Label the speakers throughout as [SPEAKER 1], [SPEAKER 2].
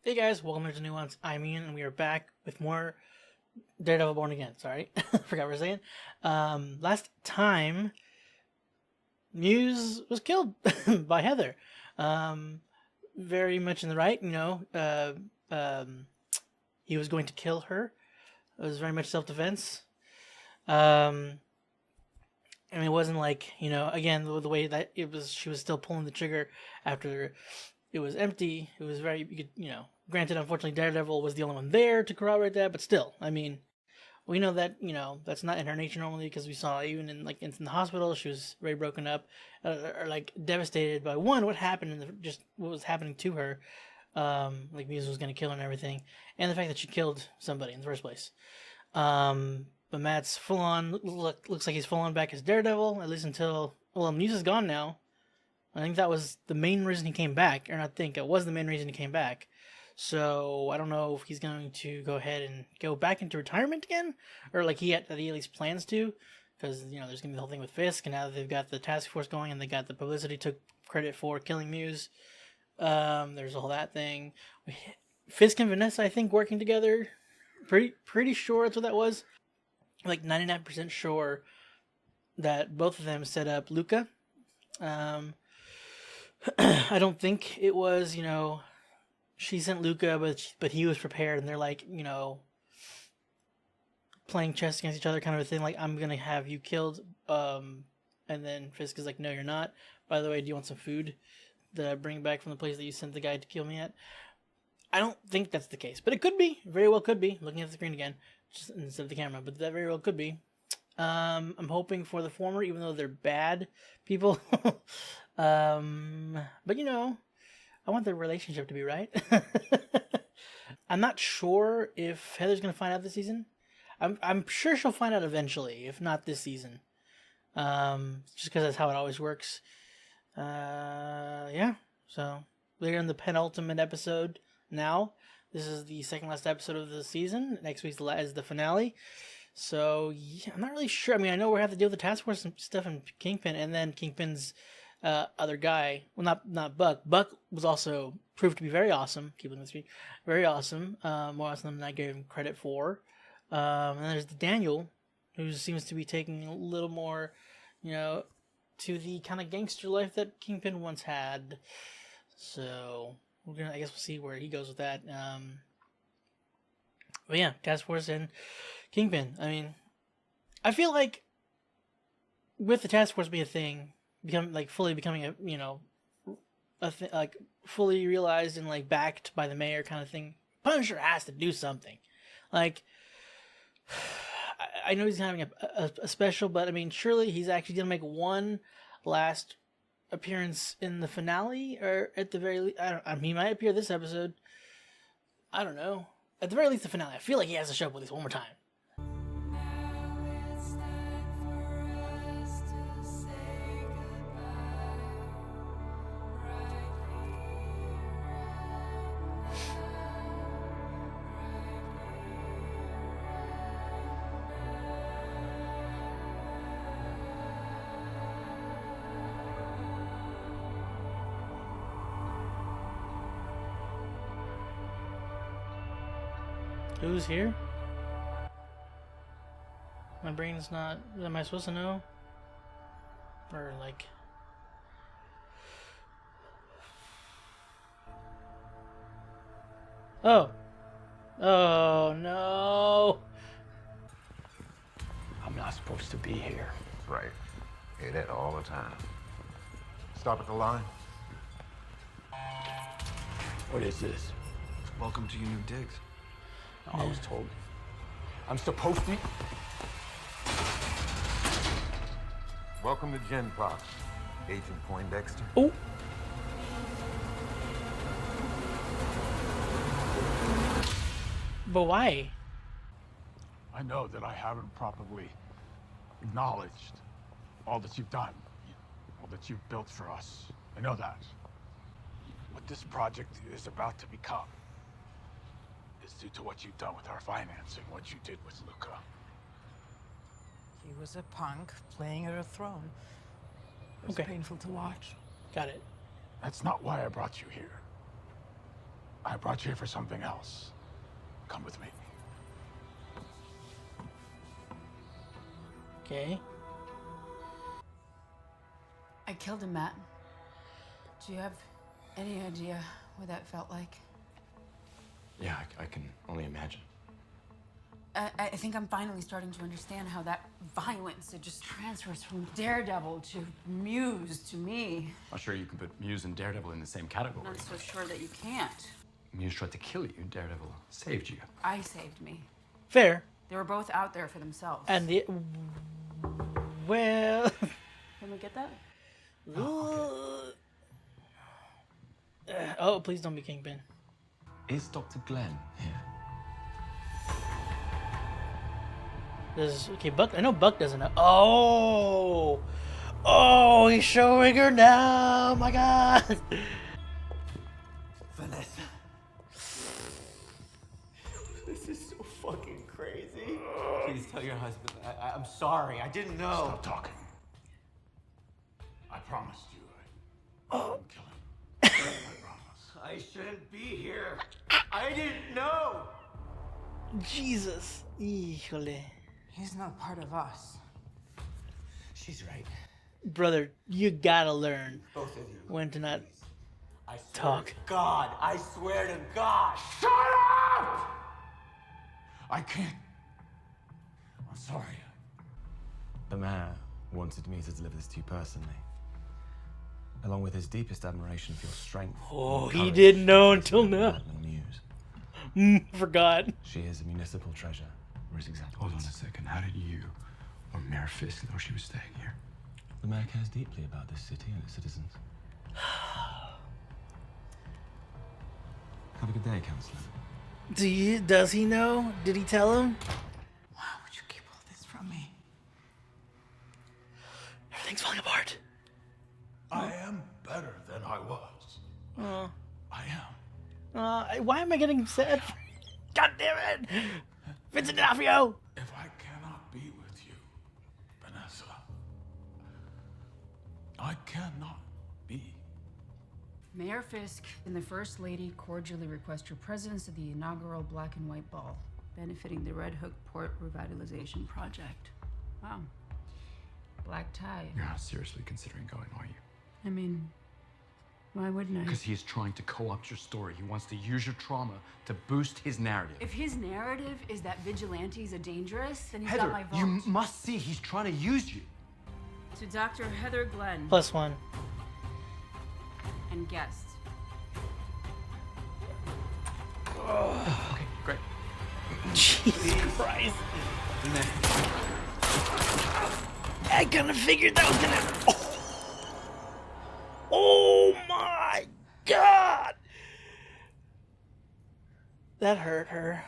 [SPEAKER 1] Hey guys, welcome to Nuance. I'm Ian, and we are back with more Daredevil Born Again. Sorry, forgot what we were saying. Last time, Muse was killed by Heather. Um, very much in the right, um, he was going to kill her. It was very much self-defense. Um, and it wasn't like, again, the way that it was, she was still pulling the trigger after it was empty. It was very, granted, unfortunately, Daredevil was the only one there to corroborate that, but still, I mean, we know that, that's not in her nature normally because we saw even in the hospital, she was very broken up or like devastated by what happened and just what was happening to her. Like Muse was going to kill her and everything, and the fact that she killed somebody in the first place. But Matt's full on looks like he's full on back as Daredevil, at least until Muse is gone now. I think that was the main reason he came back, or not think it was the main reason he came back. So I don't know if he's going to go ahead and go back into retirement again, or like he at least plans to, because there's gonna be the whole thing with Fisk, and now that they've got the task force going and they got the publicity took credit for killing Muse. There's all that thing. Fisk and Vanessa, I think, working together. Pretty sure that's what that was. Like 99% sure that both of them set up Luca. I don't think it was, she sent Luca, but he was prepared, and they're like, playing chess against each other, kind of a thing. Like, I'm gonna have you killed, and then Fisk is like, no, you're not. By the way, do you want some food that I bring back from the place that you sent the guy to kill me at? I don't think that's the case, but it could be. Very well could be. Looking at the screen again, just instead of the camera, but that very well could be. I'm hoping for the former, even though they're bad people. But I want the relationship to be right. I'm not sure if Heather's gonna find out this season. I'm sure she'll find out eventually, if not this season. Just because that's how it always works. Yeah. So we're in the penultimate episode now. This is the second last episode of the season. Next week's is the finale. So yeah, I'm not really sure. I mean, I know we have to deal with the task force and stuff and Kingpin, and then Kingpin's other guy. Well, not Buck. Buck was also proved to be very awesome. Keeping this streak, very awesome. More awesome than I gave him credit for. And then there's Daniel, who seems to be taking a little more, to the kind of gangster life that Kingpin once had. So I guess we'll see where he goes with that. But yeah, task force and Kingpin. I mean, I feel like with the task force being a thing, fully becoming like fully realized and like backed by the mayor kind of thing, Punisher has to do something. Like, I know he's having a special, but I mean, surely he's actually gonna make one last appearance in the finale, or at the very least, he might appear this episode. I don't know. At the very least, the finale. I feel like he has to show up with this one more time. Who's here? My brain's not. Am I supposed to know? Or like. Oh. Oh no.
[SPEAKER 2] I'm not supposed to be here.
[SPEAKER 3] Right. Hear that all the time. Stop at the line.
[SPEAKER 2] What is this?
[SPEAKER 3] Welcome to your new digs.
[SPEAKER 2] No, I was told I'm supposed to.
[SPEAKER 3] Welcome to Gen Fox, Agent Poindexter.
[SPEAKER 1] Oh. But why?
[SPEAKER 4] I know that I haven't properly acknowledged all that you've done, all that you've built for us. I know that. What this project is about to become is due to what you've done with our financing, what you did with Luca.
[SPEAKER 5] He was a punk playing at a throne. It was painful to watch.
[SPEAKER 1] Got it.
[SPEAKER 4] That's not why I brought you here. I brought you here for something else. Come with me.
[SPEAKER 1] Okay.
[SPEAKER 6] I killed him, Matt. Do you have any idea what that felt like?
[SPEAKER 2] Yeah, I can only imagine.
[SPEAKER 6] I think I'm finally starting to understand how that violence, it just transfers from Daredevil to Muse to me.
[SPEAKER 2] I'm sure you can put Muse and Daredevil in the same category.
[SPEAKER 6] Not so sure that you can't.
[SPEAKER 2] Muse tried to kill you, Daredevil saved you.
[SPEAKER 6] I saved me.
[SPEAKER 1] Fair.
[SPEAKER 6] They were both out there for themselves.
[SPEAKER 1] And the well.
[SPEAKER 6] Can we get that?
[SPEAKER 1] Oh, please don't be Kingpin.
[SPEAKER 2] Is Dr. Glenn here?
[SPEAKER 1] This is okay. Buck. I know Buck doesn't know. Oh, he's showing her now. My God.
[SPEAKER 7] Vanessa. This is so fucking crazy. Please tell your husband. I'm sorry. I didn't know.
[SPEAKER 4] Stop talking. I promised you I wouldn't kill him. I promise.
[SPEAKER 7] I shouldn't be here. I didn't know.
[SPEAKER 1] Jesus. Híjole.
[SPEAKER 5] He's not part of us.
[SPEAKER 7] She's right.
[SPEAKER 1] Brother, you gotta learn
[SPEAKER 7] Both of you.
[SPEAKER 1] when to not
[SPEAKER 7] I swear
[SPEAKER 1] talk.
[SPEAKER 7] to God. I swear to God.
[SPEAKER 4] Shut up! I can't. I'm sorry.
[SPEAKER 2] The mayor wanted me to deliver this to you personally. Along with his deepest admiration for your strength.
[SPEAKER 1] Oh,
[SPEAKER 2] and
[SPEAKER 1] he
[SPEAKER 2] courage
[SPEAKER 1] didn't know
[SPEAKER 2] in
[SPEAKER 1] until
[SPEAKER 2] facing
[SPEAKER 1] now.
[SPEAKER 2] Madeline Muse.
[SPEAKER 1] Forgot.
[SPEAKER 2] She is a municipal treasure. Where's exactly?
[SPEAKER 8] Hold on a second. How did you or Mayor Fisk know she was staying here?
[SPEAKER 2] The mayor cares deeply about this city and its citizens. Have a good day, Councillor.
[SPEAKER 1] Does he know? Did he tell him?
[SPEAKER 5] Why would you keep all this from me?
[SPEAKER 1] Everything's falling apart.
[SPEAKER 4] I am better than I was. I am.
[SPEAKER 1] Why am I getting sad? God damn it! Vincent D'Onofrio!
[SPEAKER 4] If I cannot be with you, Vanessa, I cannot be.
[SPEAKER 6] Mayor Fisk and the First Lady cordially request your presence at the inaugural Black and White Ball, benefiting the Red Hook Port Revitalization Project. Wow. Black tie.
[SPEAKER 8] You're not seriously considering going, are you?
[SPEAKER 6] I mean, why wouldn't I?
[SPEAKER 8] Because he is trying to co-opt your story. He wants to use your trauma to boost his narrative.
[SPEAKER 6] If his narrative is that vigilantes are dangerous, then he's
[SPEAKER 8] Heather,
[SPEAKER 6] got my vote.
[SPEAKER 8] you must see he's trying to use you.
[SPEAKER 6] To Dr. Heather Glenn
[SPEAKER 1] +1.
[SPEAKER 6] and guests.
[SPEAKER 8] Okay, great.
[SPEAKER 1] Jesus Christ. I kind of figured that was gonna. Oh my God! That hurt her.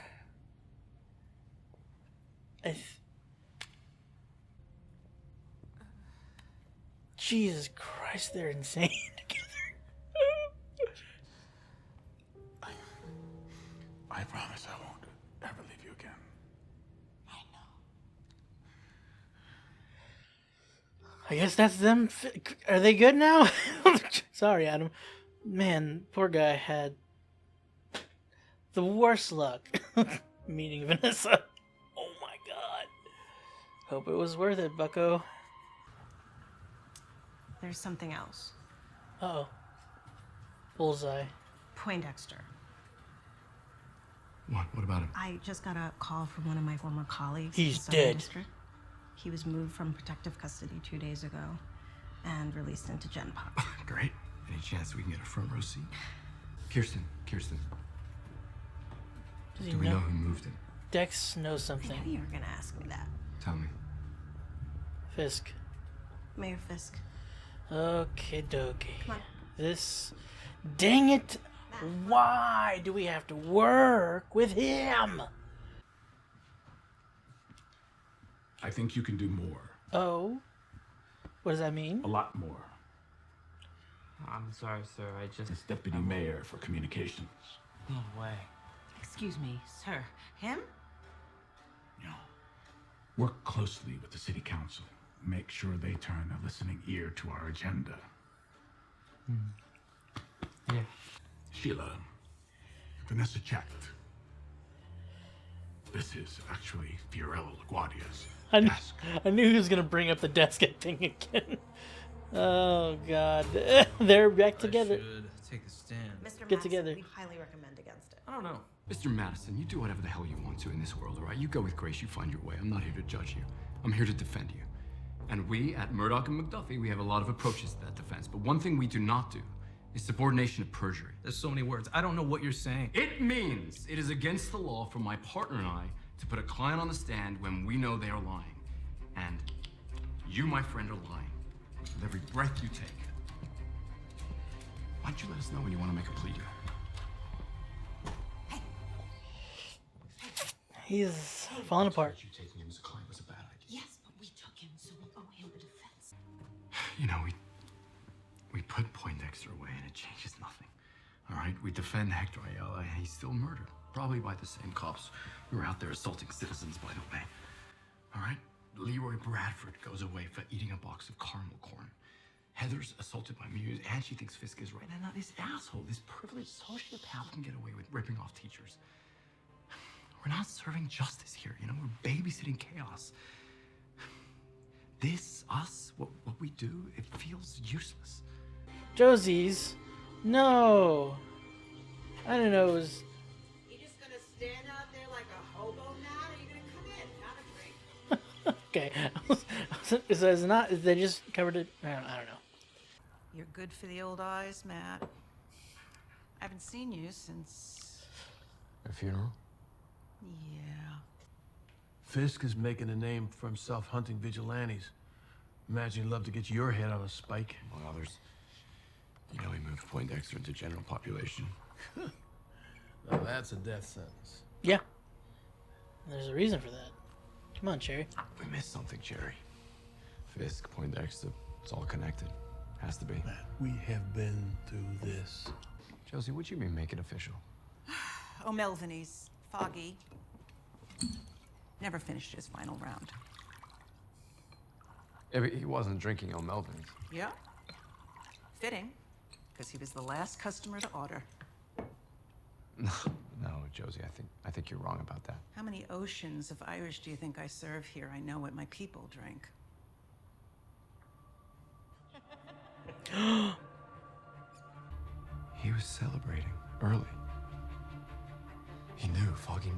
[SPEAKER 1] Jesus Christ, they're insane together.
[SPEAKER 4] I promise I won't ever leave you again.
[SPEAKER 1] I guess that's them. Are they good now? Sorry, Adam. Man, poor guy had the worst luck meeting Vanessa. Oh my God. Hope it was worth it, bucko.
[SPEAKER 9] There's something else.
[SPEAKER 1] Uh-oh. Bullseye.
[SPEAKER 9] Poindexter.
[SPEAKER 8] What about him?
[SPEAKER 9] I just got a call from one of my former colleagues.
[SPEAKER 1] He's
[SPEAKER 9] in the Southern
[SPEAKER 1] dead.
[SPEAKER 9] District. He was moved from protective custody 2 days ago and released into Gen Pop.
[SPEAKER 8] Great. Any chance we can get a front row seat? Kirsten.
[SPEAKER 1] Does he
[SPEAKER 8] Do we know who moved him?
[SPEAKER 1] Dex knows
[SPEAKER 9] I knew
[SPEAKER 1] something.
[SPEAKER 9] you were gonna ask me that.
[SPEAKER 8] Tell me.
[SPEAKER 1] Fisk.
[SPEAKER 9] Mayor Fisk.
[SPEAKER 1] Okay, dokie.
[SPEAKER 9] Come on.
[SPEAKER 1] This. Dang it! Why do we have to work with him?
[SPEAKER 4] I think you can do more.
[SPEAKER 1] Oh? What does that mean?
[SPEAKER 4] A lot more.
[SPEAKER 10] I'm sorry, sir. I just...
[SPEAKER 4] As deputy mayor for communications.
[SPEAKER 10] No way.
[SPEAKER 9] Excuse me, sir. Him?
[SPEAKER 4] You know, work closely with the city council. Make sure they turn a listening ear to our agenda.
[SPEAKER 10] Yeah.
[SPEAKER 4] Sheila, Vanessa checked. This is actually Fiorello LaGuardia's desk.
[SPEAKER 1] I knew he was gonna bring up the desk thing again. Oh God, they're back together.
[SPEAKER 10] I should take a stand.
[SPEAKER 9] Mr.
[SPEAKER 1] Get
[SPEAKER 9] Madison,
[SPEAKER 1] together.
[SPEAKER 9] we highly recommend against it.
[SPEAKER 8] I don't know. Mr. Madison, you do whatever the hell you want to in this world, all right? You go with grace, you find your way. I'm not here to judge you. I'm here to defend you. And we at Murdoch and McDuffie, we have a lot of approaches to that defense. But one thing we do not do is subordination of perjury.
[SPEAKER 10] There's so many words. I don't know what you're saying.
[SPEAKER 8] It means it is against the law for my partner and I to put a client on the stand when we know they are lying. And you, my friend, are lying with every breath you take. Why don't you let us know when you want to make a plea deal?
[SPEAKER 1] He's falling apart.
[SPEAKER 8] You taking him as a client was a bad idea.
[SPEAKER 9] Yes, but we took him, so we'll owe him a defense.
[SPEAKER 8] You know, we put Poindexter away and it changes nothing. All right? We defend Hector Ayala and he's still murdered. Probably by the same cops who were out there assaulting citizens, by the way. All right? Leroy Bradford goes away for eating a box of caramel corn. Heather's assaulted by Muse and she thinks Fisk is right. And now this asshole, this privileged sociopath can get away with ripping off teachers. We're not serving justice here, you know? We're babysitting chaos. This, us, what we do, it feels useless.
[SPEAKER 1] Josie's. No. I didn't know it was.
[SPEAKER 5] You just gonna stand out there like a hobo now? Or are you gonna come in? Have a drink?
[SPEAKER 1] Okay. So it's not. They just covered it. I don't know.
[SPEAKER 5] You're good for the old eyes, Matt. I haven't seen you since...
[SPEAKER 2] A funeral?
[SPEAKER 5] Yeah.
[SPEAKER 11] Fisk is making a name for himself hunting vigilantes. Imagine he'd love to get your head on a spike.
[SPEAKER 2] Among others. You know he moved Poindexter into general population.
[SPEAKER 11] Now that's a death sentence.
[SPEAKER 1] Yeah. There's a reason for that. Come on, Cherry.
[SPEAKER 2] We missed something, Cherry. Fisk, Poindexter, it's all connected. Has to be.
[SPEAKER 11] Matt, we have been through this.
[SPEAKER 2] Josie, would you make it official?
[SPEAKER 5] O'Melveny's Foggy never finished his final round.
[SPEAKER 2] Yeah, but he wasn't drinking O'Melvin's.
[SPEAKER 5] Yeah. Fitting, because he was the last customer to order.
[SPEAKER 2] No, Josie, I think you're wrong about that.
[SPEAKER 5] How many oceans of Irish do you think I serve here? I know what my people drink.
[SPEAKER 2] He was celebrating early. He knew, Foggy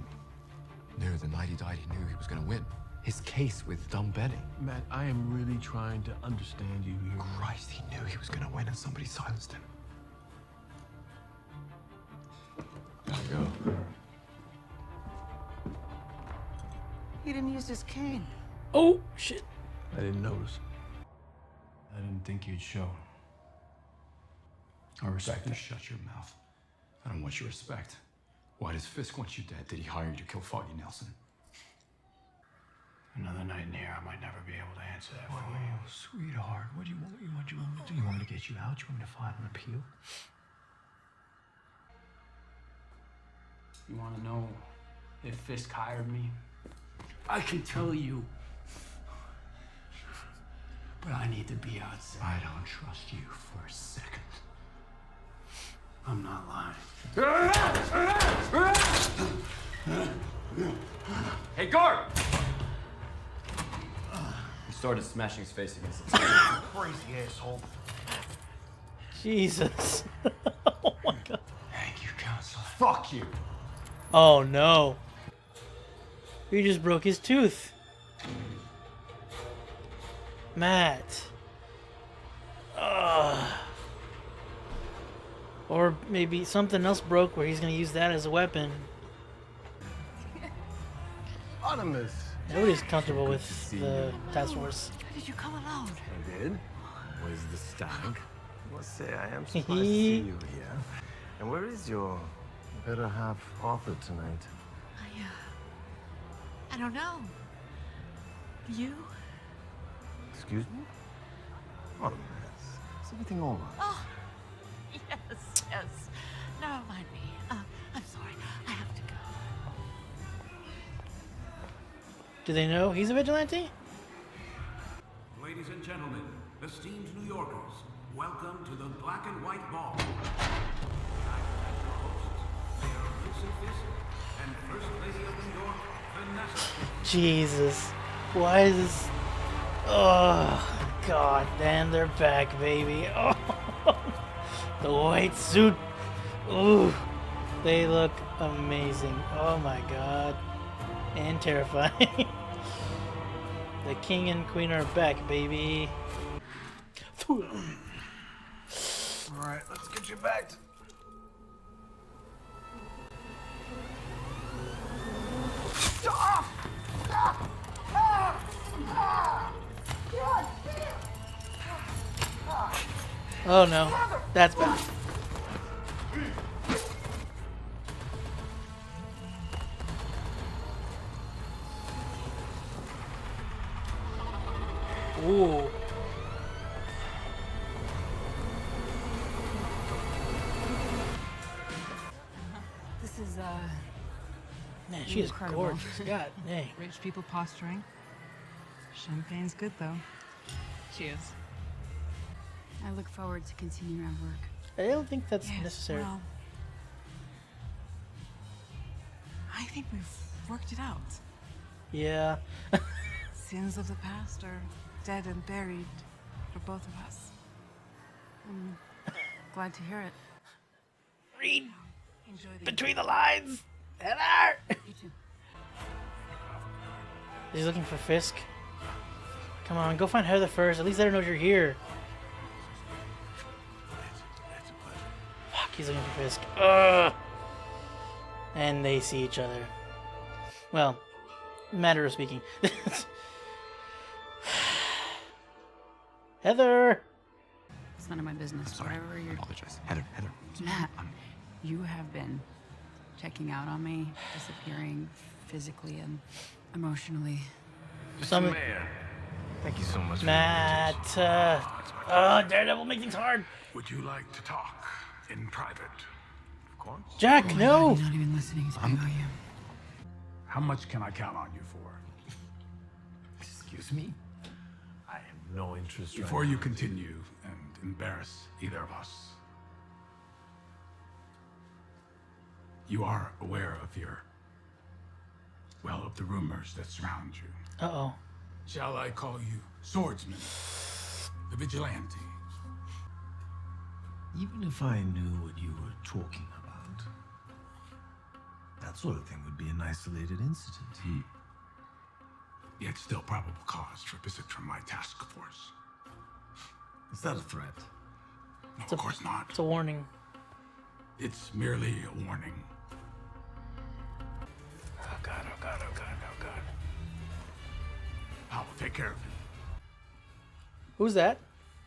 [SPEAKER 2] knew the night he died, he knew he was gonna win. His case with dumb Betty.
[SPEAKER 11] Matt, I am really trying to understand you here.
[SPEAKER 2] Christ, he knew he was gonna win and somebody silenced him. Gotta go.
[SPEAKER 5] He didn't use his cane.
[SPEAKER 1] Oh shit!
[SPEAKER 11] I didn't notice.
[SPEAKER 8] I didn't think you'd show. I respect you. Shut your mouth. I don't want your respect. Why does Fisk want you dead? Did he hire you to kill Foggy Nelson?
[SPEAKER 4] Another night in here, I might never be able to answer that for you.
[SPEAKER 8] Oh, sweetheart, what do you want? What do you want me to do? You want me to get you out? You want me to file an appeal?
[SPEAKER 7] You want to know if Fisk hired me? I can tell you. But I need to be outside.
[SPEAKER 8] I don't trust you for a second.
[SPEAKER 7] I'm not lying.
[SPEAKER 8] Hey, guard!
[SPEAKER 7] He started smashing his face against the
[SPEAKER 3] Crazy asshole.
[SPEAKER 1] Jesus. Oh my God.
[SPEAKER 8] Thank you, counselor.
[SPEAKER 3] Fuck you.
[SPEAKER 1] Oh no. He just broke his tooth. Matt. Ugh. Or maybe something else broke where he's gonna use that as a weapon.
[SPEAKER 3] Artemis.
[SPEAKER 1] Nobody's comfortable with the task force.
[SPEAKER 5] Did you come alone?
[SPEAKER 3] I did. Where's the stag? I must say, I am surprised to see you here. And where is your better half Arthur tonight?
[SPEAKER 5] I don't know. You?
[SPEAKER 3] Excuse me? Artemis, is everything all right?
[SPEAKER 5] Oh, yes. Never mind me. I'm sorry. I have to go.
[SPEAKER 1] Do they know he's a vigilante?
[SPEAKER 12] Ladies and gentlemen, esteemed New Yorkers, welcome to the Black and White Ball. I present your hosts, Mayor Wilson Fisk and First Lady of New York, Vanessa.
[SPEAKER 1] Jesus. Why is this? Oh, god damn, they're back, baby. Oh, the white suit. Ooh, they look amazing. Oh my god. And terrifying. The king and queen are back, baby.
[SPEAKER 11] Alright, let's get you back to...
[SPEAKER 1] Oh no, that's bad. Ooh.
[SPEAKER 6] This is,
[SPEAKER 1] Man, she is
[SPEAKER 6] incredible.
[SPEAKER 1] gorgeous. God dang.
[SPEAKER 13] Rich people posturing. Champagne's good, though. Cheers.
[SPEAKER 6] I look forward to continuing our work.
[SPEAKER 1] I don't think that's
[SPEAKER 13] Yes,
[SPEAKER 1] necessary.
[SPEAKER 13] well, I think we've worked it out.
[SPEAKER 1] Yeah.
[SPEAKER 13] Sins of the past are dead and buried for both of us.
[SPEAKER 6] I'm glad to hear it.
[SPEAKER 1] Read
[SPEAKER 13] Enjoy the
[SPEAKER 1] between the lines. Heather!
[SPEAKER 6] You too.
[SPEAKER 1] He's looking for Fisk. Come on, go find Heather first. At least let her know you're here. Fuck, he's looking for Fisk. Ugh. And they see each other. Well, matter of speaking. Heather!
[SPEAKER 6] It's none of my business.
[SPEAKER 8] Sorry.
[SPEAKER 6] Whatever
[SPEAKER 8] I
[SPEAKER 6] you're...
[SPEAKER 8] apologize. Heather.
[SPEAKER 6] Matt, you have been checking out on me, disappearing physically and emotionally.
[SPEAKER 3] Mr. Mayor, thank you so much
[SPEAKER 1] Matt, Daredevil make things hard.
[SPEAKER 4] Would you like to talk in private?
[SPEAKER 3] Of course.
[SPEAKER 1] Jack,
[SPEAKER 6] Oh my
[SPEAKER 1] no!
[SPEAKER 6] God, you're not even listening to me, are you?
[SPEAKER 4] How much can I count on you for?
[SPEAKER 3] Excuse me? I have no interest
[SPEAKER 4] Before
[SPEAKER 3] right
[SPEAKER 4] you
[SPEAKER 3] now.
[SPEAKER 4] continue and embarrass either of us, you are aware of of the rumors that surround you.
[SPEAKER 1] Uh-oh.
[SPEAKER 4] Shall I call you swordsman, the vigilante?
[SPEAKER 3] Even if I knew what you were talking about, that sort of thing would be an isolated incident.
[SPEAKER 4] Yet still probable cause for visit from my task force.
[SPEAKER 3] Is that a threat?
[SPEAKER 4] No, of course not.
[SPEAKER 1] It's a warning.
[SPEAKER 4] It's merely a warning.
[SPEAKER 1] Oh god, oh god, oh god, oh god.
[SPEAKER 4] I will take care of it.
[SPEAKER 1] Who's that?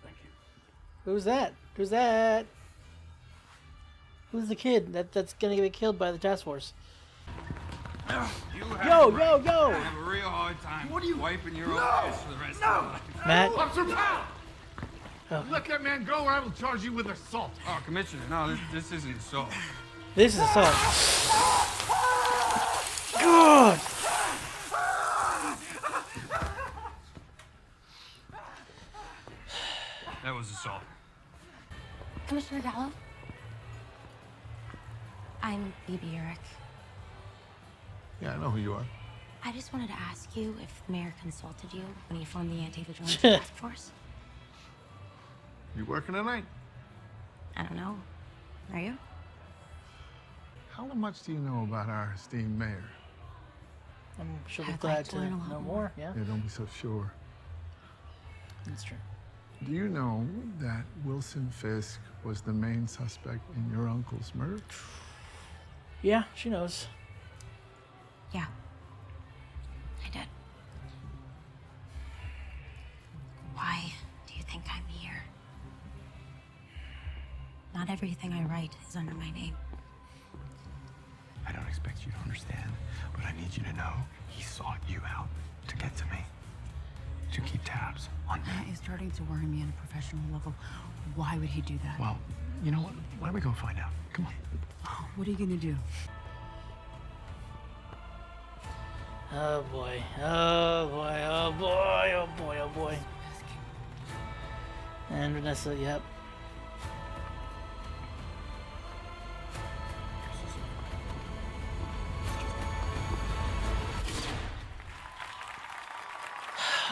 [SPEAKER 4] Thank you.
[SPEAKER 1] Who's that? Who's that? Who's the kid that's gonna get killed by the task force? Yo!
[SPEAKER 14] I have a real hard time wiping your own ass for the rest of your life.
[SPEAKER 1] Matt?
[SPEAKER 4] Officer Powell!
[SPEAKER 1] Oh.
[SPEAKER 4] Let that man go or I will charge you with assault.
[SPEAKER 14] Oh, Commissioner, no, this isn't assault.
[SPEAKER 1] This is assault. God!
[SPEAKER 14] That was assault.
[SPEAKER 15] Commissioner Gallo? I'm Phoebe Eric.
[SPEAKER 11] Yeah, I know who you are.
[SPEAKER 15] I just wanted to ask you if the mayor consulted you when he formed the anti-vigilance task force.
[SPEAKER 11] You working tonight?
[SPEAKER 15] I don't know. Are you?
[SPEAKER 11] How much do you know about our esteemed mayor?
[SPEAKER 1] I'm sure be
[SPEAKER 15] I'd
[SPEAKER 1] glad
[SPEAKER 15] like to
[SPEAKER 1] to
[SPEAKER 15] learn a lot
[SPEAKER 1] know
[SPEAKER 15] more.
[SPEAKER 1] more. Yeah,
[SPEAKER 11] Yeah, don't be so sure.
[SPEAKER 1] that's true.
[SPEAKER 11] Do you know that Wilson Fisk was the main suspect in your uncle's murder?
[SPEAKER 1] Yeah, she knows.
[SPEAKER 15] Yeah. I did. Why do you think I'm here? Not everything I write is under my name.
[SPEAKER 8] I don't expect you to understand, but I need you to know he sought you out to get to me. To keep tabs on me.
[SPEAKER 6] Matt is starting to worry me on a professional level. Why would he do that?
[SPEAKER 8] Well, you know what? Why don't we go find out? Come on.
[SPEAKER 6] What are you gonna do?
[SPEAKER 1] Oh boy. Oh boy. Oh boy. Oh boy. Oh boy. And Vanessa, yep.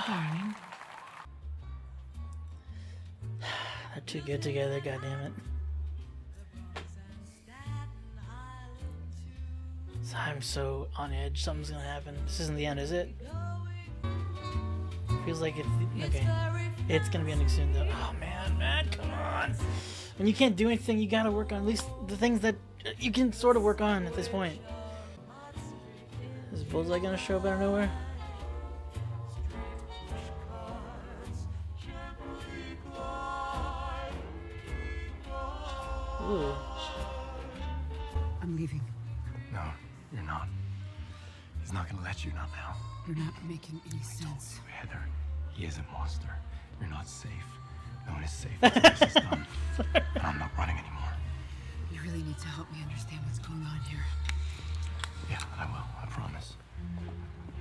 [SPEAKER 13] darling.
[SPEAKER 1] They're too good together, goddammit. I'm so on edge. Something's gonna happen. This isn't the end, is it? Feels like it's okay. It's gonna be ending soon, though. Oh man, come on! When you can't do anything, you gotta work on at least the things that you can sort of work on at this point. Is Bullseye gonna show up out of nowhere? Ooh.
[SPEAKER 6] I'm leaving.
[SPEAKER 8] No, you're not. He's not gonna let you, not now.
[SPEAKER 6] You're not making any sense.
[SPEAKER 8] Heather, he is a monster. You're not safe. No one is safe until this is done. And I'm not running anymore.
[SPEAKER 6] You really need to help me understand what's going on here.
[SPEAKER 8] Yeah, I will. I promise.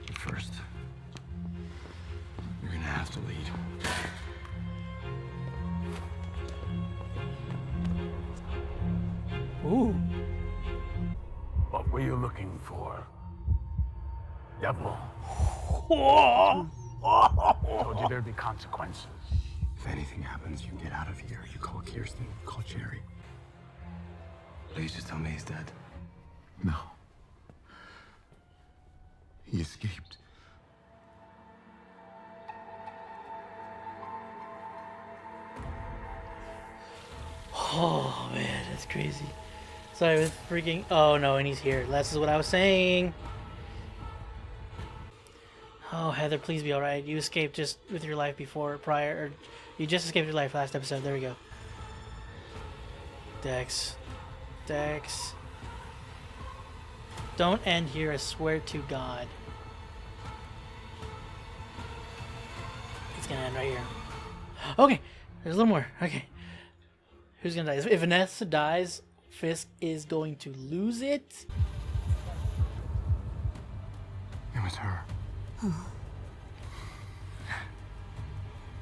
[SPEAKER 8] But first, you're gonna have to lead.
[SPEAKER 1] Ooh.
[SPEAKER 11] What were you looking for? Devil.
[SPEAKER 4] Told you there'd be consequences.
[SPEAKER 8] If anything happens, you get out of here. You call Kirsten, call Jerry. Please just tell me he's dead. No. He escaped.
[SPEAKER 1] Oh man, that's crazy. Sorry, with freaking. Oh no, and he's here. This is what I was saying. Oh, Heather, please be alright. You escaped just with your life prior, or you just escaped your life last episode. There we go. Dex. Don't end here, I swear to God. It's gonna end right here. Okay, there's a little more. Okay. Who's gonna die? If Vanessa dies, Fisk is going to lose it.
[SPEAKER 8] It was her.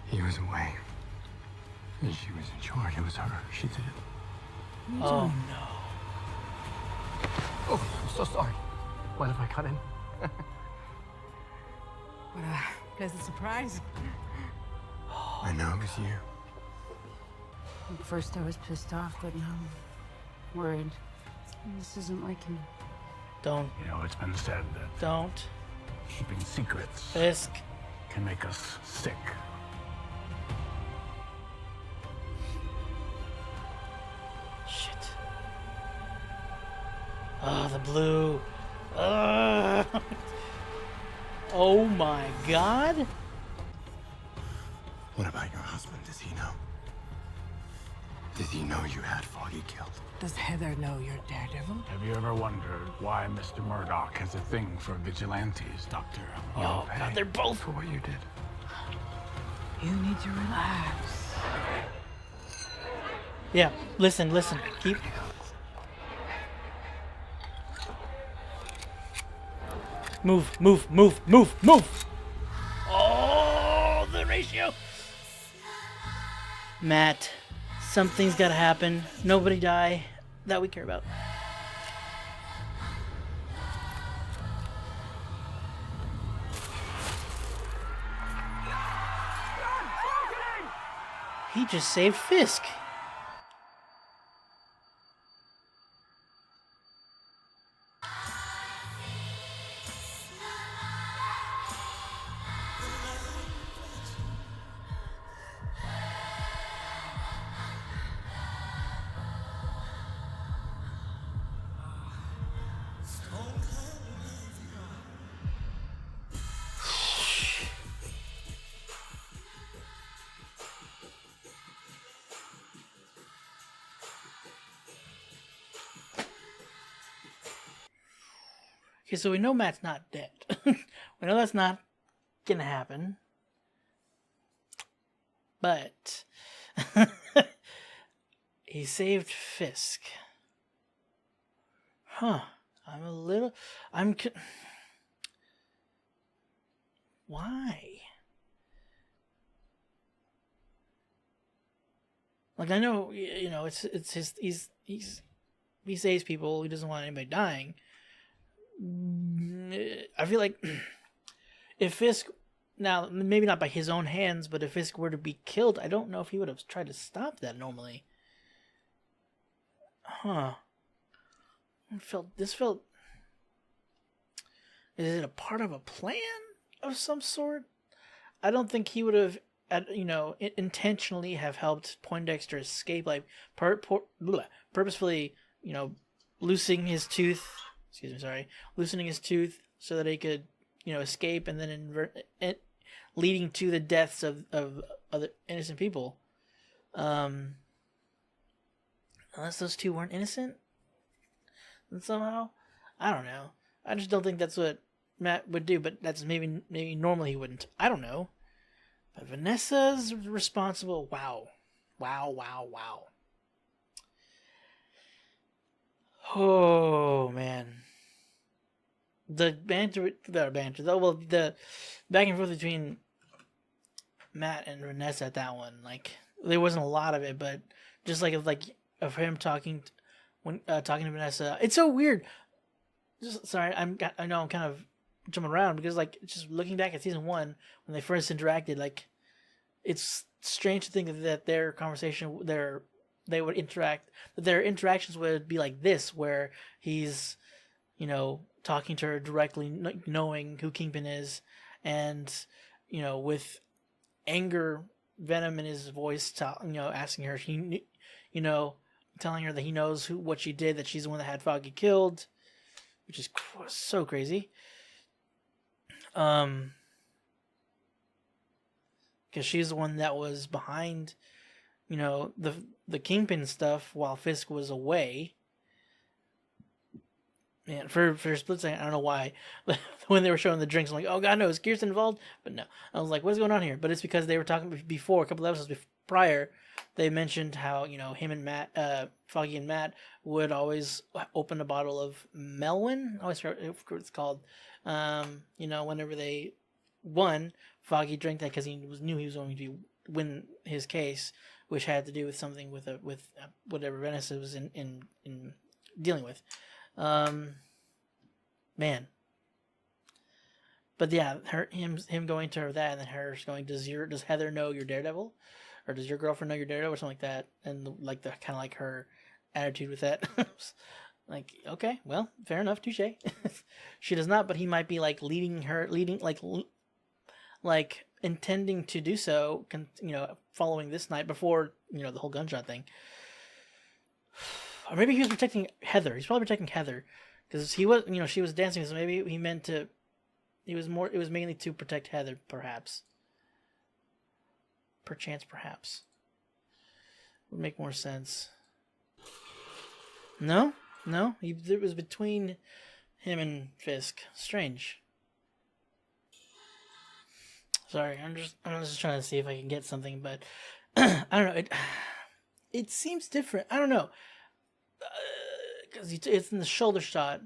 [SPEAKER 8] He was away. And she was in charge. It was her. She did it.
[SPEAKER 1] Oh no.
[SPEAKER 8] Oh, I'm so sorry. What if I cut in?
[SPEAKER 13] What a pleasant surprise.
[SPEAKER 8] I know it was you.
[SPEAKER 6] At first I was pissed off, but now I'm worried. This isn't like him.
[SPEAKER 1] Don't.
[SPEAKER 4] You know, it's been said that
[SPEAKER 1] Don't.
[SPEAKER 4] keeping secrets
[SPEAKER 1] Fisk.
[SPEAKER 4] can make us sick.
[SPEAKER 1] Shit. Oh, the blue. Ugh. Oh my God.
[SPEAKER 8] What about your husband? Does he know? Does he know you had Foggy killed?
[SPEAKER 13] Does Heather know you're Daredevil?
[SPEAKER 4] Have you ever wondered why Mr. Murdoch has a thing for vigilantes, Doctor?
[SPEAKER 1] Oh God, they're both.
[SPEAKER 8] For what you did.
[SPEAKER 13] You need to relax.
[SPEAKER 1] Yeah, listen. Keep. Move. Oh, the ratio. Matt, something's gotta happen. Nobody die that we care about. He just saved Fisk. Okay, so we know Matt's not dead. We know that's not gonna happen. But he saved Fisk. Huh. Why? Like, I know, you know, it's his, he saves people, he doesn't want anybody dying. I feel like if Fisk now maybe not by his own hands, but if Fisk were to be killed, I don't know if he would have tried to stop that normally. Huh. This felt. Is it a part of a plan of some sort? I don't think he would have, intentionally have helped Poindexter escape, like purposefully, loosening his tooth. Excuse me, sorry, loosening his tooth so that he could, escape, and then leading to the deaths of other innocent people. Unless those two weren't innocent, and somehow, I don't know. I just don't think that's what Matt would do, but that's maybe normally he wouldn't. I don't know. But Vanessa's responsible. Wow. Oh, man. The banter, well, the back and forth between Matt and Vanessa at that one, like, there wasn't a lot of it, but just of him talking to Vanessa. It's so weird. Sorry, I know I'm kind of jumping around because, like, just looking back at season 1 when they first interacted, like, it's strange to think that their conversation, their interactions would be like this, where he's, talking to her directly, knowing who Kingpin is, and, with anger, venom in his voice, asking her, telling her that he knows what she did, that she's the one that had Foggy killed, which is so crazy. Because she's the one that was behind, the Kingpin stuff while Fisk was away. Man, for a split second, I don't know why, when they were showing the drinks, I'm like, oh god, no, is Kirsten involved? But no, I was like, what's going on here? But it's because they were talking before, a couple episodes prior, they mentioned how, him and Matt, Foggy and Matt, would always open a bottle of Melwin. I always forget what it's called. Whenever they won, Foggy drank that because he knew he was going to win his case, which had to do with something with whatever Vanessa was in dealing with. Man. But yeah, him going to her that, and then her going, does Heather know you're Daredevil? Or does your girlfriend know you're Daredevil? Or something like that. And like the kind of like her attitude with that. Like, okay, well, fair enough, touche. She does not, but he might be like leading like intending to do so, following this night before, the whole gunshot thing. Or maybe he was protecting Heather. He's probably protecting Heather because he was, she was dancing, so maybe he meant to. It was mainly to protect Heather, perhaps. Perhaps. Would make more sense. No, it was between him and Fisk. Strange. Sorry, I'm just trying to see if I can get something, but I don't know. It seems different. I don't know. Because it's in the shoulder shot,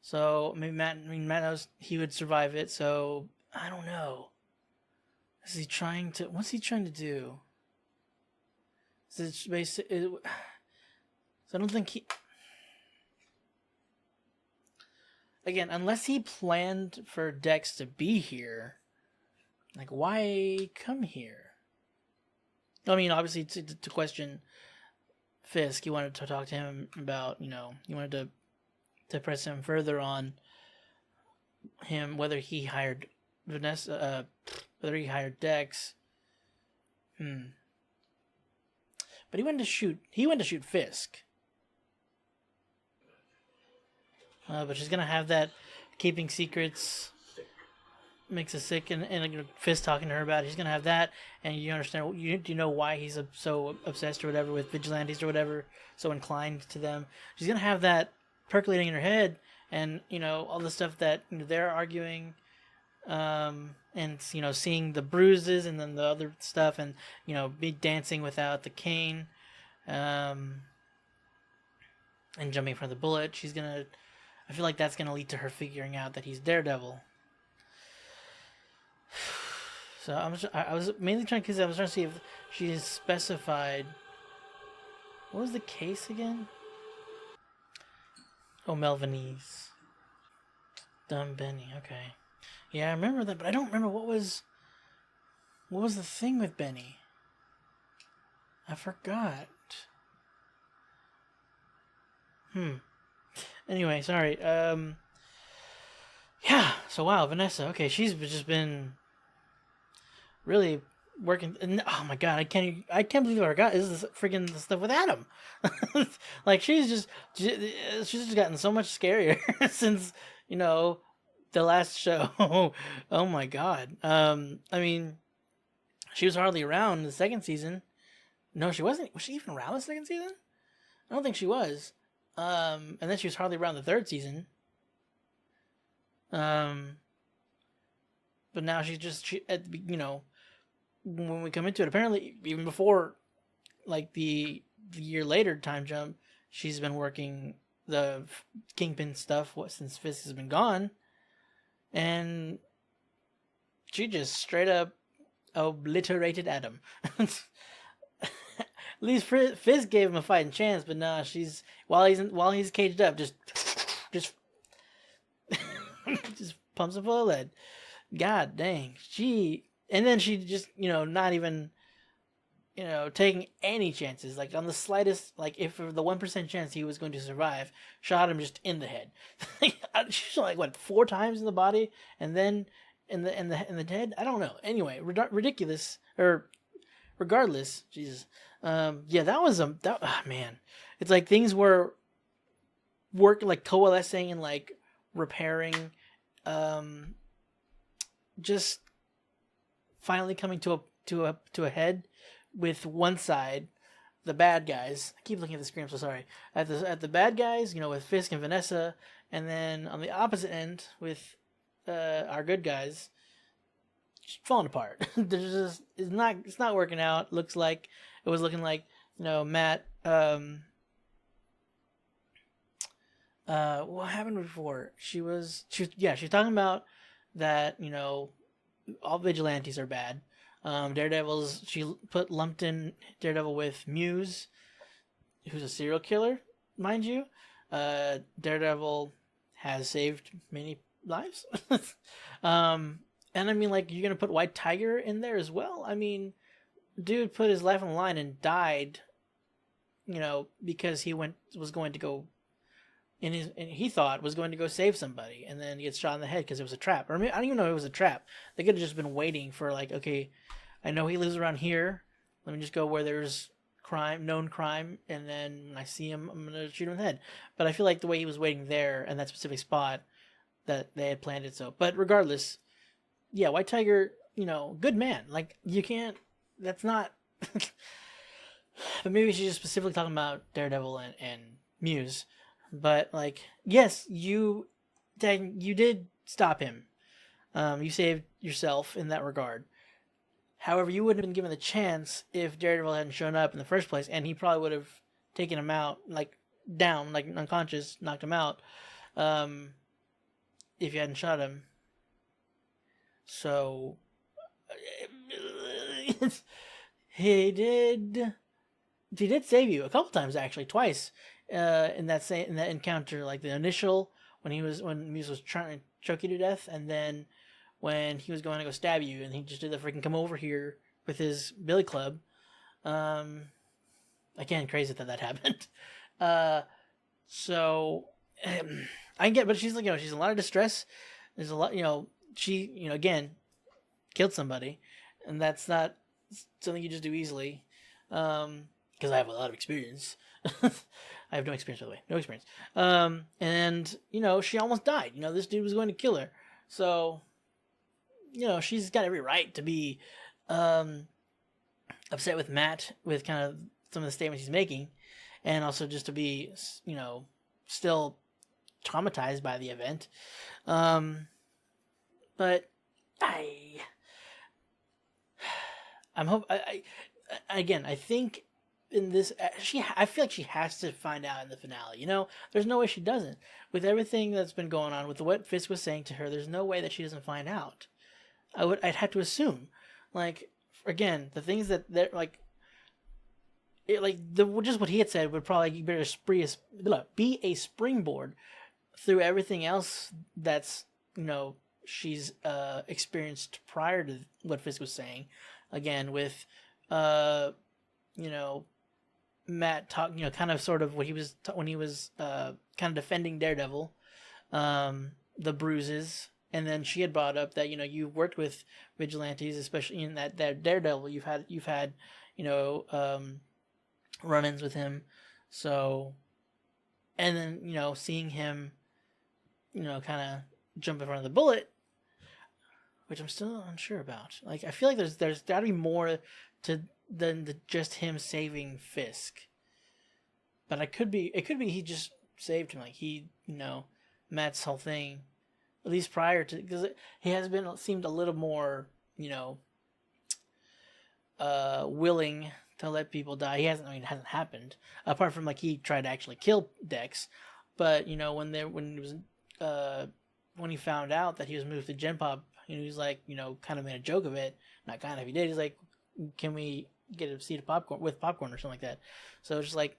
[SPEAKER 1] so maybe Matt knows he would survive it. So I don't know. What's he trying to do? So it's basically. So I don't think he. Again, unless he planned for Dex to be here, like, why come here? I mean, obviously to question Fisk, he wanted to talk to him about, he wanted to press him further on him, whether he hired Vanessa, whether he hired Dex. But he went to shoot Fisk. But she's gonna have that keeping secrets makes us sick, and Fisk talking to her about it. He's gonna have that, and you understand. You know why he's so obsessed or whatever with vigilantes or whatever, so inclined to them. She's gonna have that percolating in her head, and all the stuff that they're arguing, and seeing the bruises and then the other stuff, and be dancing without the cane, and jumping for the bullet. I feel like that's gonna lead to her figuring out that he's Daredevil. So I was mainly trying to see if she specified. What was the case again? Oh, Melvinese. Dumb Benny. Okay. Yeah, I remember that, but I don't remember what was the thing with Benny. I forgot. Anyway, sorry. Yeah. So wow, Vanessa. Okay, she's just been really working. And, oh my god, I can't believe I forgot. This is freaking the stuff with Adam. Like she's just gotten so much scarier since the last show. Oh my god. I mean, she was hardly around in the second season. No, she wasn't. Was she even around the second season? I don't think she was. And then she was hardly around the third season. But now when we come into it, apparently even before like the year later time jump, she's been working the Kingpin stuff since Fisk has been gone, and she just straight up obliterated Adam. At least Fisk gave him a fighting chance, but nah, she's while he's caged up, just just pumps him full of lead. God dang, and then she just not even taking any chances, like on the slightest, like if for the 1% chance he was going to survive, shot him just in the head. She shot like what 4 times in the body, and then in the head. I don't know. Anyway, ridiculous or regardless, Jesus. Yeah, that was man. It's like things were like coalescing and like repairing, just finally coming to a head with one side, the bad guys. I keep looking at the screen. I'm so sorry. At the bad guys, with Fisk and Vanessa, and then on the opposite end with our good guys, just falling apart. It's not working out. Looks like it was looking like Matt. What happened before? She was talking about that all vigilantes are bad. Daredevil's, she lumped in Daredevil with Muse, who's a serial killer, mind you. Daredevil has saved many lives. And I mean, like, you're gonna put White Tiger in there as well? I mean, dude put his life on the line and died, because he was going to go and he thought was going to go save somebody, and then he gets shot in the head because it was a trap. Or I mean, I don't even know if it was a trap. They could have just been waiting for, like, okay, I know he lives around here. Let me just go where there's known crime, and then when I see him, I'm gonna shoot him in the head. But I feel like the way he was waiting there in that specific spot, that they had planned it so. But regardless, yeah, White Tiger, good man. Like, you can't. That's not. But maybe she's just specifically talking about Daredevil and Muse. But, like, yes, you did stop him. You saved yourself in that regard. However, you wouldn't have been given the chance if Daredevil hadn't shown up in the first place, and he probably would have taken him out, like, down, like, unconscious, knocked him out, if you hadn't shot him. So, he did save you a couple times, actually, twice. In that encounter, like the initial when Muse was trying to choke you to death, and then when he was going to go stab you, and he just did the freaking come over here with his billy club. Again, crazy that happened. So I get, but she's like, she's in a lot of distress. There's a lot, she, again, killed somebody, and that's not something you just do easily. Because I have a lot of experience. I have no experience, by the way. No experience. And, she almost died. This dude was going to kill her. So, she's got every right to be upset with Matt with kind of some of the statements he's making. And also just to be, still traumatized by the event. But I think in this, I feel like she has to find out in the finale. There's no way she doesn't. With everything that's been going on, with what Fisk was saying to her, there's no way that she doesn't find out. I'd have to assume, like, again, the things that they're like, just what he had said would probably be a springboard through everything else that's she's experienced prior to what Fisk was saying. Again, with Matt talk, kind of sort of what he was when he was kind of defending Daredevil, the bruises, and then she had brought up that you've worked with vigilantes, especially in that Daredevil. You've had run-ins with him, so, and then seeing him, kind of jump in front of the bullet, which I'm still unsure about. Like, I feel like there's got to be more to than just him saving Fisk. But it could be he just saved him. Like, Matt's whole thing, at least prior to, because he has seemed a little more, willing to let people die. It hasn't happened, apart from like he tried to actually kill Dex. But when he found out that he was moved to Gen Pop, he was like, kind of made a joke of it. Not kind of, he did. He's like, can we get a seat of popcorn or something like that? So it's just like,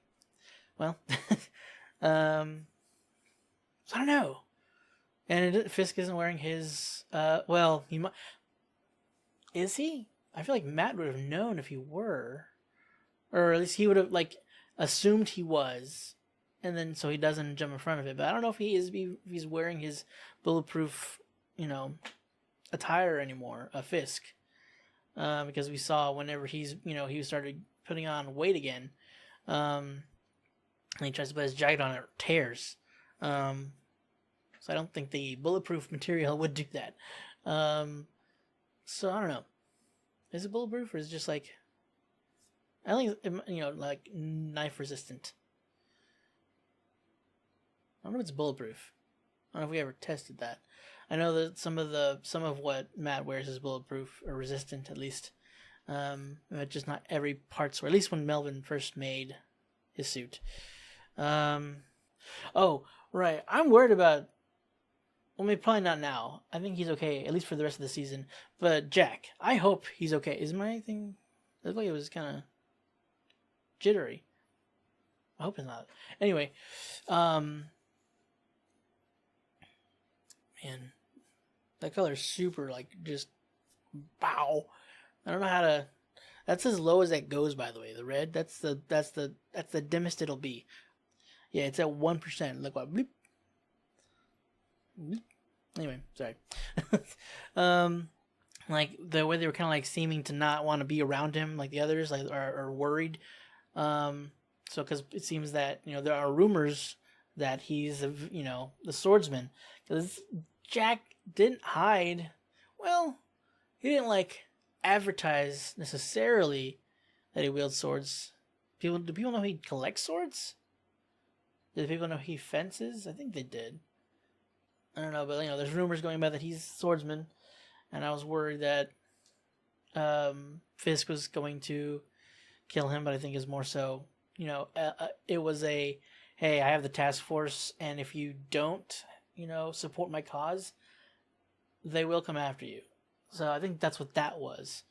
[SPEAKER 1] well, so I don't know. And Fisk isn't wearing his, well, he might, is he? I feel like Matt would have known if he were, or at least he would have like assumed he was, and then so he doesn't jump in front of it. But I don't know if if he's wearing his bulletproof, attire anymore, Fisk, because we saw whenever he started putting on weight again, and he tries to put his jacket on, it tears. So I don't think the bulletproof material would do that. So I don't know. Is it bulletproof or is it just like, I think like knife resistant. I don't know if it's bulletproof. I don't know if we ever tested that. I know that some of what Matt wears is bulletproof or resistant at least. But just not every part's, or at least when Melvin first made his suit. Oh, right. I'm worried about, well, maybe probably not now. I think he's okay, at least for the rest of the season. But Jack, I hope he's okay. Is my thing, it looked like it was kind of jittery. I hope it's not. Anyway, man, that color is super, like, just, bow. I don't know how to, that's as low as that goes, by the way. The red, that's the dimmest it'll be. Yeah, it's at 1%. Look what, bloop. Bloop. Anyway, sorry. Like the way they were kind of like seeming to not want to be around him, like the others, like are worried. So because it seems that there are rumors that he's the swordsman, because Jack didn't hide. Well, he didn't like advertise necessarily that he wields swords. Do people know he collects swords? Did people know he fences? I think they did. I don't know, but there's rumors going about that he's a swordsman, and I was worried that Fisk was going to kill him, but I think it's more so, it was a, hey, I have the task force, and if you don't, support my cause, they will come after you. So I think that's what that was.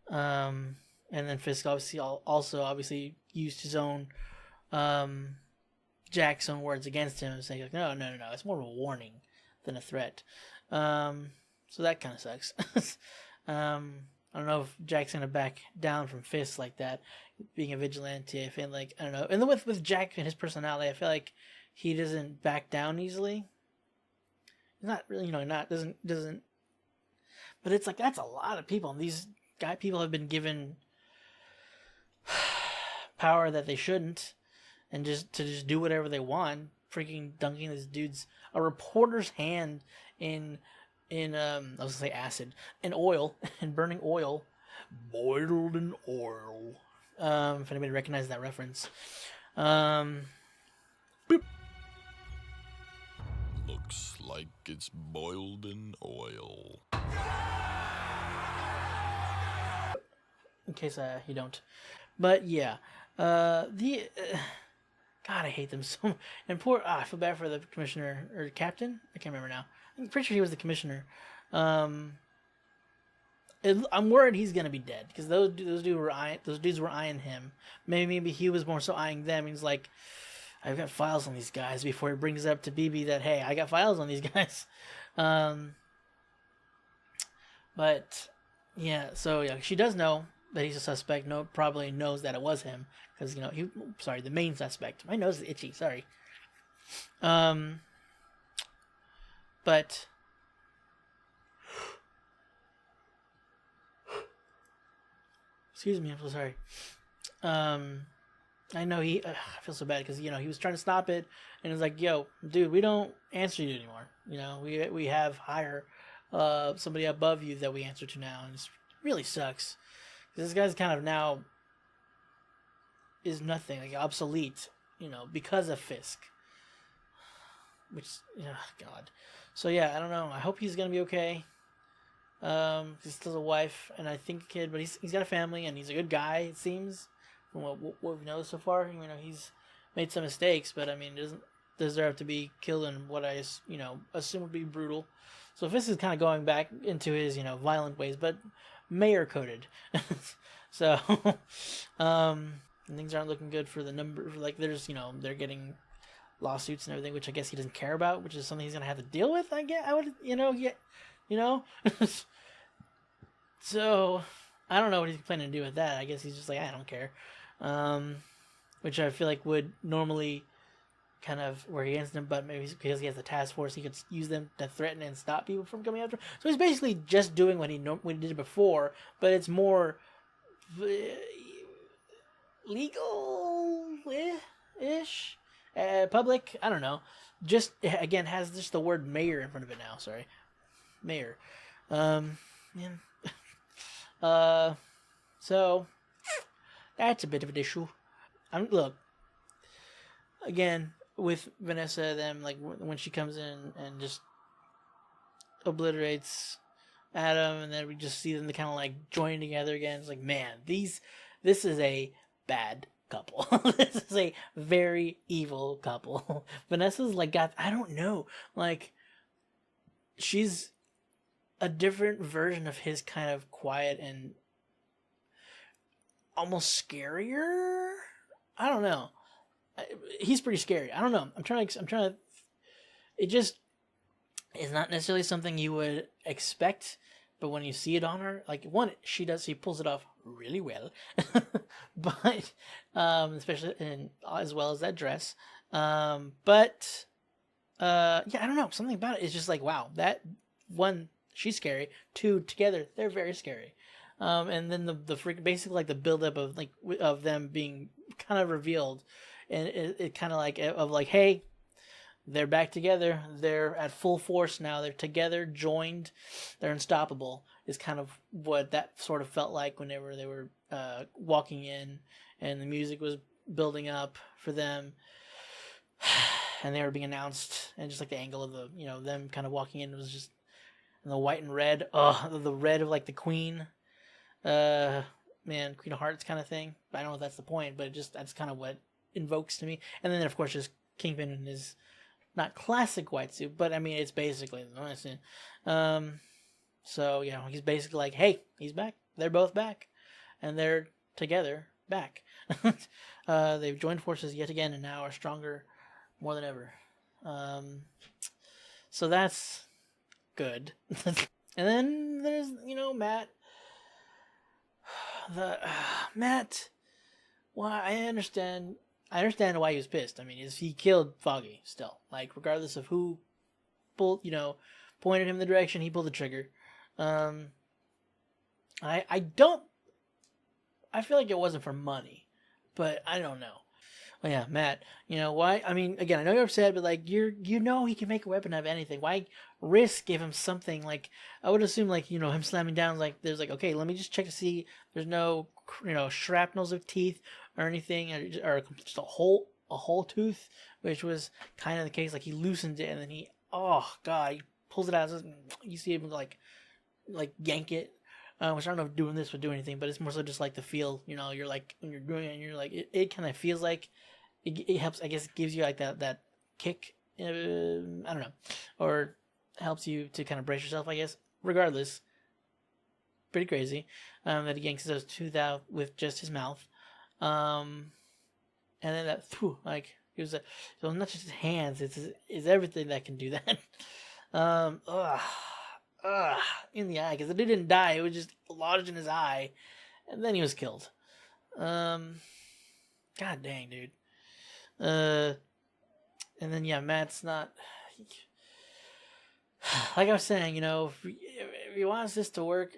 [SPEAKER 1] And then Fisk obviously used his own, Jack's own words against him and saying like, no, it's more of a warning than a threat. So that kind of sucks. I don't know if Jack's gonna back down from Fisk like that, being a vigilante. I feel like, I don't know. And then with Jack and his personality, I feel like he doesn't back down easily. He's not really, doesn't. But it's like, that's a lot of people, and these people have been given power that they shouldn't, and just do whatever they want. Freaking dunking this dude's, a reporter's hand in I was gonna say acid, in oil, in burning oil, boiled in oil. If anybody recognizes that reference. Boop.
[SPEAKER 16] Looks like it's boiled in oil.
[SPEAKER 1] In case you don't. But yeah, God, I hate them so much. And I feel bad for the commissioner, or captain? I can't remember now. I'm pretty sure he was the commissioner. I'm worried he's going to be dead, because those dudes were eyeing him. Maybe he was more so eyeing them. He's like, I've got files on these guys, before he brings it up to BB that, hey, I got files on these guys. But yeah, so yeah, she does know that he's a suspect. No, probably knows that it was him because sorry, the main suspect. My nose is itchy. Sorry. But excuse me, I'm so sorry. I know I feel so bad because he was trying to stop it, and it's like, yo, dude, we don't answer you anymore. We have higher somebody above you that we answer to now, and it really sucks. This guy's kind of now is nothing, like obsolete, because of Fisk. Which, God. So yeah, I don't know. I hope he's gonna be okay. He still has a wife and I think a kid, but he's got a family and he's a good guy. It seems from what we know so far. He's made some mistakes, but I mean, doesn't deserve to be killed in what I assume would be brutal. So Fisk is kind of going back into his violent ways, but mayor coded. So things aren't looking good for the number. Like there's they're getting lawsuits and everything, which I guess he doesn't care about, which is something he's gonna have to deal with. I guess I would So I don't know what he's planning to do with that. I guess he's just like, I don't care. Which I feel like would normally kind of where he ends them, but maybe because he has the task force, he could use them to threaten and stop people from coming after him. So he's basically just doing what he did before, but it's more legal-ish, public. I don't know. Just again has just the word mayor in front of it now. Sorry, mayor. So that's a bit of an issue. Look, again, with Vanessa, them like when she comes in and just obliterates Adam, and then we just see them kind of like join together again. It's like, man, this is a bad couple. This is a very evil couple. Vanessa's like I don't know, like she's a different version of his kind of quiet and almost scarier. I don't know. He's pretty scary. I don't know. I'm trying to. It just is not necessarily something you would expect, but when you see it on her, like she pulls it off really well, but especially as well as that dress. Yeah, I don't know. Something about it is just like, wow, that one, she's scary. Two, together they're very scary. And then the freak, basically like the buildup of them being kind of revealed, and it kind of like hey, they're back together. They're at full force now. They're together, joined. They're unstoppable. Is kind of what that sort of felt like whenever they were walking in, and the music was building up for them, and they were being announced, and just like the angle of the them kind of walking in was just and the white and red. The red of like the Queen. Queen of Hearts kind of thing. I don't know if that's the point, but that's kind of what invokes to me. And then of course just Kingpin in his not classic white suit, but I mean it's basically so he's basically like, hey, he's back. They're both back, and they're together back. They've joined forces yet again, and now are stronger more than ever. So that's good. And then there's Matt. Matt. Well, I understand why he was pissed. I mean, he killed Foggy still. Like, regardless of who pointed him in the direction, he pulled the trigger. I feel like it wasn't for money, but I don't know. Well, yeah, Matt, why? I mean, again, I know you're upset, but like, he can make a weapon out of anything. Why give him something? Like, I would assume like, him slamming down, like, there's like, okay, let me just check to see there's no, shrapnels of teeth or anything, or just a whole tooth, which was kind of the case. Like, he loosened it, and then he pulls it out. You see him like yank it, which I don't know if doing this would do anything, but it's more so just like the feel. You're like, when you're doing it, and you're like, it kind of feels like it helps. I guess it gives you like that kick. I don't know, or helps you to kind of brace yourself. I guess. Regardless, pretty crazy that he yanks those tooth out with just his mouth, and then that like it was so not just his hands, it's everything that can do that. in the eye, because the dude didn't die. It was just lodged in his eye, and then he was killed. God dang, dude. And then yeah, Matt's not. Like I was saying, if he wants this to work,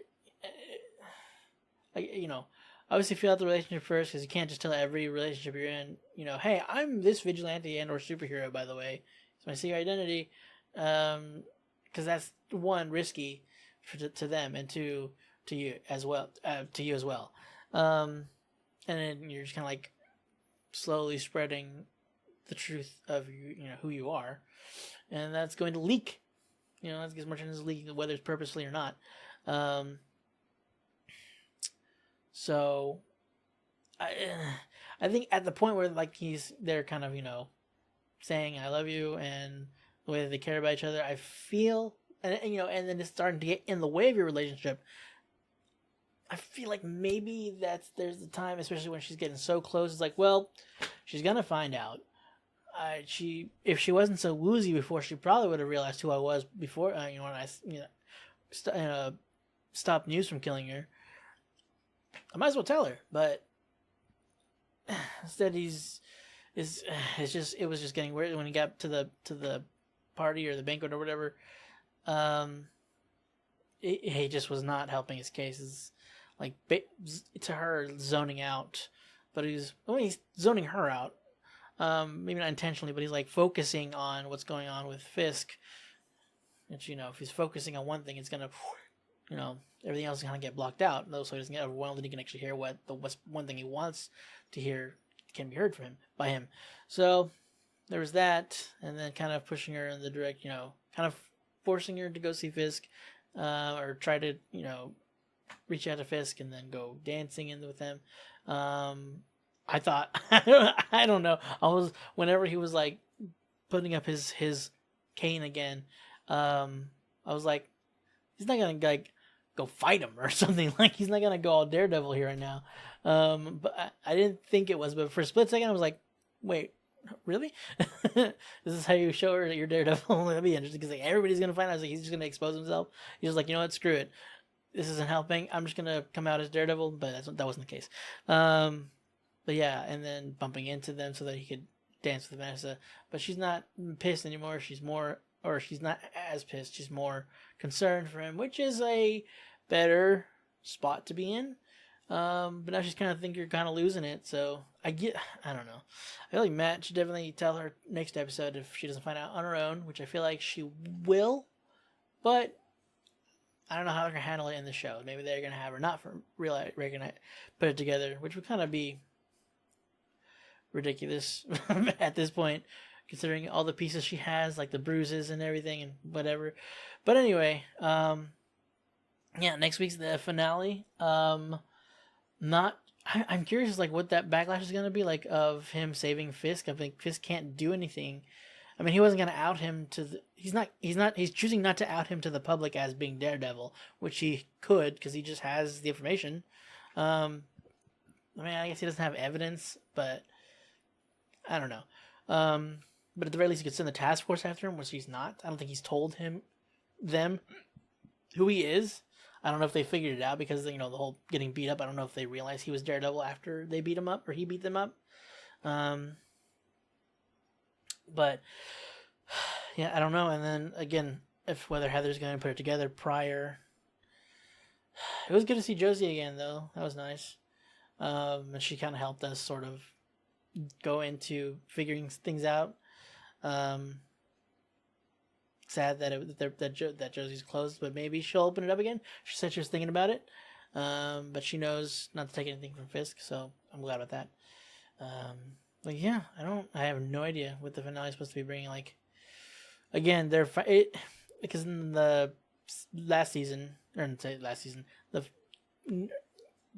[SPEAKER 1] obviously feel out the relationship first, because you can't just tell every relationship you're in, hey, I'm this vigilante and or superhero, by the way. It's my secret identity. Because that's one, risky to them, and to you as well. And then you're just kind of like slowly spreading the truth of who you are, and that's going to leak. That's as much as leaking, whether it's purposely or not. So I think at the point where like they're kind of saying I love you, and the way that they care about each other, I feel, and then it's starting to get in the way of your relationship. I feel like maybe there's the time, especially when she's getting so close. It's like, well, she's gonna find out. If she wasn't so woozy before, she probably would have realized who I was before. When I stopped News from killing her. I might as well tell her, but instead it was just getting weird when he got to the party or the banquet or whatever. He just was not helping his cases, like to her zoning out, but he's zoning her out. Maybe not intentionally, but he's like focusing on what's going on with Fisk. Which, if he's focusing on one thing, it's gonna, everything else is gonna get blocked out. So he doesn't get overwhelmed, and he can actually hear what's one thing he wants to hear can be heard by him. So there was that, and then kind of pushing her in the direct, kind of forcing her to go see Fisk, or try to, reach out to Fisk and then go dancing in with him. I thought, I don't know. Whenever he was like putting up his cane again, I was like, he's not gonna like go fight him or something. Like, he's not gonna go all Daredevil here right now. But I didn't think it was. But for a split second, I was like, wait, really? This is how you show her that you're Daredevil? That'd be interesting, because like everybody's gonna find out. I was like, he's just gonna expose himself. He's just like, you know what? Screw it. This isn't helping. I'm just gonna come out as Daredevil. But that wasn't the case. But yeah, and then bumping into them so that he could dance with Vanessa. But she's not pissed anymore. She's not as pissed. She's more concerned for him, which is a better spot to be in. But now she's kind of think you're kind of losing it. So I don't know. I feel like Matt should definitely tell her next episode if she doesn't find out on her own, which I feel like she will. But I don't know how they're going to handle it in the show. Maybe they're going to have her not for real, they're going to put it together, which would kind of be ridiculous at this point, considering all the pieces she has, like the bruises and everything and whatever. But anyway, next week's the finale. I'm curious like what that backlash is going to be like of him saving Fisk. I think Fisk can't do anything. I mean, he wasn't going to out him he's choosing not to out him to the public as being Daredevil, which he could, because he just has the information. I mean, I guess he doesn't have evidence, but I don't know. But at the very least, he could send the task force after him, which he's not. I don't think he's told them who he is. I don't know if they figured it out, because the whole getting beat up. I don't know if they realized he was Daredevil after they beat him up, or he beat them up. But yeah, I don't know. And then again, whether Heather's going to put it together prior. It was good to see Josie again, though. That was nice. And she kind of helped us sort of go into figuring things out. Sad that Josie's closed, but maybe she'll open it up again. She said she was thinking about it, but she knows not to take anything from Fisk, so I'm glad about that. But yeah, I have no idea what the finale is supposed to be bringing. Like, again, because in the last season, the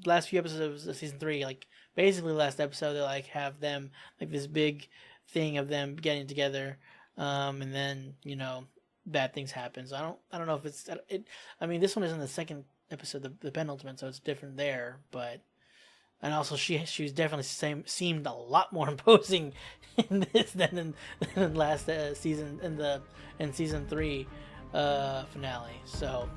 [SPEAKER 1] last few episodes of season 3, like basically last episode, they like have them like this big thing of them getting together, and then bad things happen. So I don't know if it's it. I mean, this one is in the second episode, the penultimate, so it's different there. But and also she's definitely seemed a lot more imposing in this than in last season in season 3. finale. So,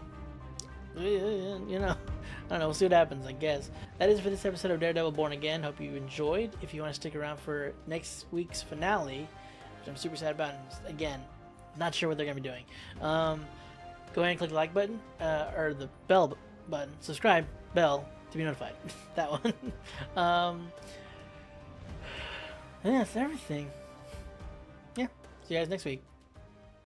[SPEAKER 1] you know, I don't know. We'll see what happens, I guess. That is for this episode of Daredevil Born Again. Hope you enjoyed. If you want to stick around for next week's finale, which I'm super sad about, and again, not sure what they're going to be doing. Go ahead and click the like button, or the bell button. Subscribe, bell, to be notified. That one. Yeah, that's everything. Yeah. See you guys next week.